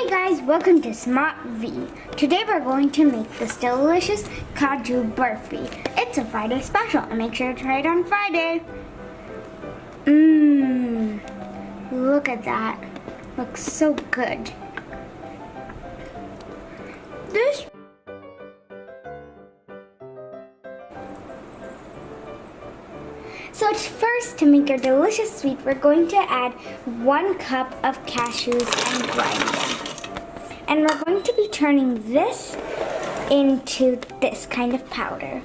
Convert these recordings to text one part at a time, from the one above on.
Hey guys, welcome to Smart V. Today we're going to make this delicious Kaju burfi. It's a Friday special, and make sure to try it on Friday. Look at that. Looks so good. So first, to make our delicious sweet, we're going to add 1 cup of cashews and grind them. And we're going to be turning this into this kind of powder.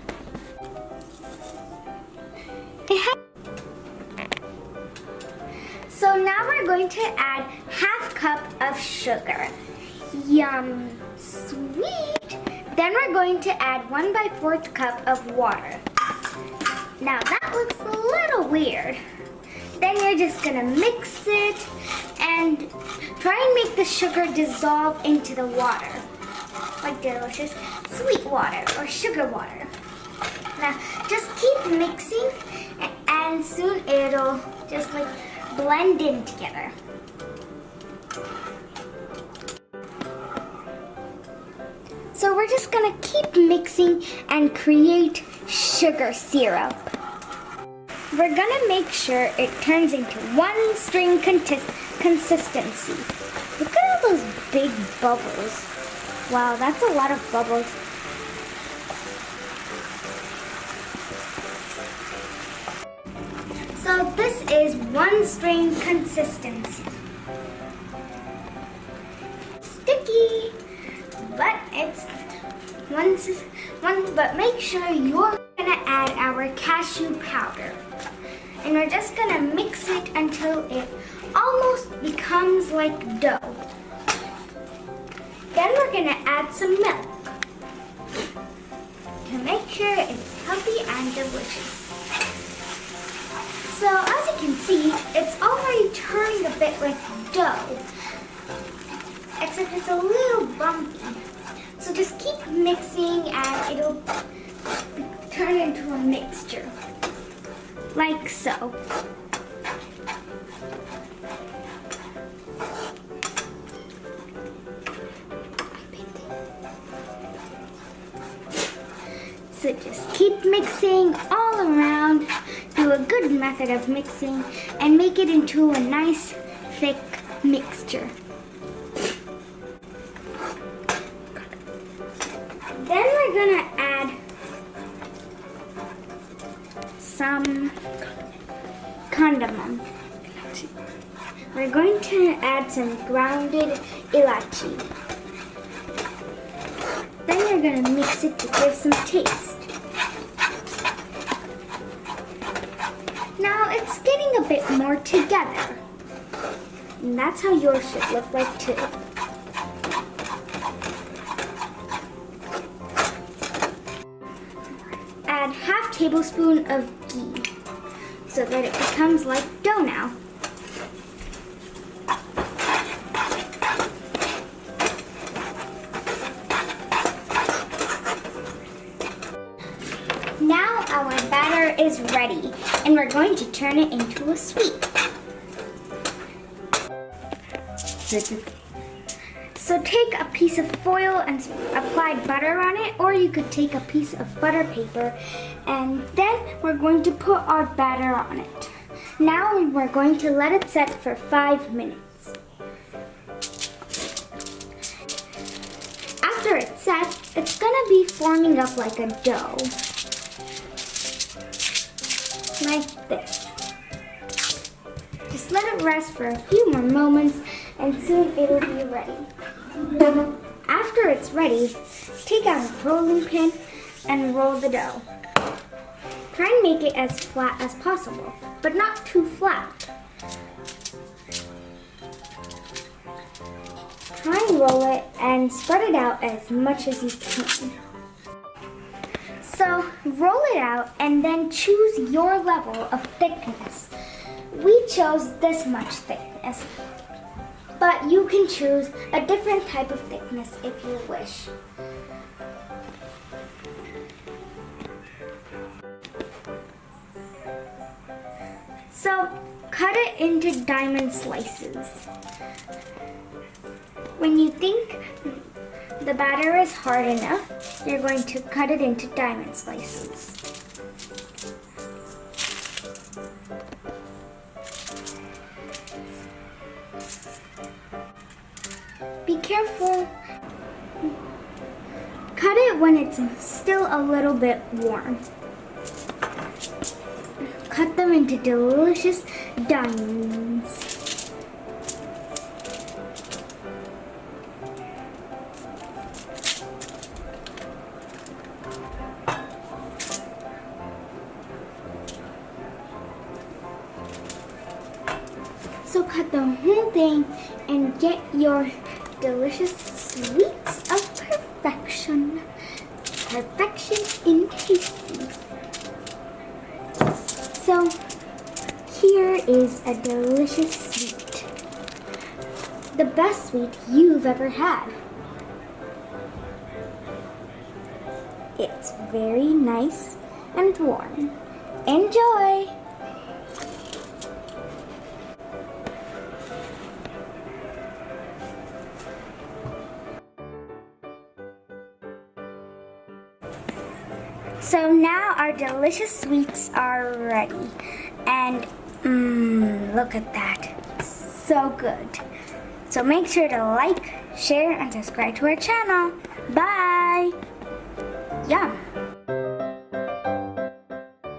So now we're going to add 1/2 cup of sugar. Yum, sweet! Then we're going to add 1/4 cup of water. Now that looks a little weird. Then you're just gonna mix it and try and make the sugar dissolve into the water. Like delicious sweet water or sugar water. Now just keep mixing and soon it'll just like blend in together. So we're just gonna keep mixing and create sugar syrup. We're gonna make sure it turns into 1 string consistency. Look at all those big bubbles. Wow, that's a lot of bubbles. So this is 1 string consistency. Sticky, but it's but make sure you're gonna add our cashew powder. And we're just gonna mix it until it almost becomes like dough. Then we're gonna add some milk to make sure it's healthy and delicious. So as you can see, it's already turning a bit like dough, except it's a little bumpy. So just keep mixing and it'll turn into a mixture, like so. So just keep mixing all around, do a good method of mixing, and make it into a nice thick mixture. Then we're gonna add some cardamom. We're going to add some grounded ilachi. Then you're gonna mix it to give some taste. Now it's getting a bit more together. And that's how yours should look like too. Add 1/2 tablespoon of ghee so that it becomes like dough now. Now our batter is ready and we're going to turn it into a sweet. So take a piece of foil and apply butter on it, or you could take a piece of butter paper, and then we're going to put our batter on it. Now we're going to let it set for 5 minutes. After it's set, it's gonna be forming up like a dough. Like this. Just let it rest for a few more moments and soon it'll be ready. After it's ready, take out a rolling pin and roll the dough. Try and make it as flat as possible, but not too flat. Try and roll it and spread it out as much as you can. So roll it out and then choose your level of thickness. We chose this much thickness, but you can choose a different type of thickness if you wish. So cut it into diamond slices. When you think the batter is hard enough, you're going to cut it into diamond slices. Be careful. Cut it when it's still a little bit warm. Cut them into delicious diamonds. So cut the whole thing and get your delicious sweets of perfection. Perfection in tasty. So here is a delicious sweet. The best sweet you've ever had. It's very nice and warm. Enjoy! So now our delicious sweets are ready. And look at that. So good. So make sure to like, share, and subscribe to our channel. Bye! Yum!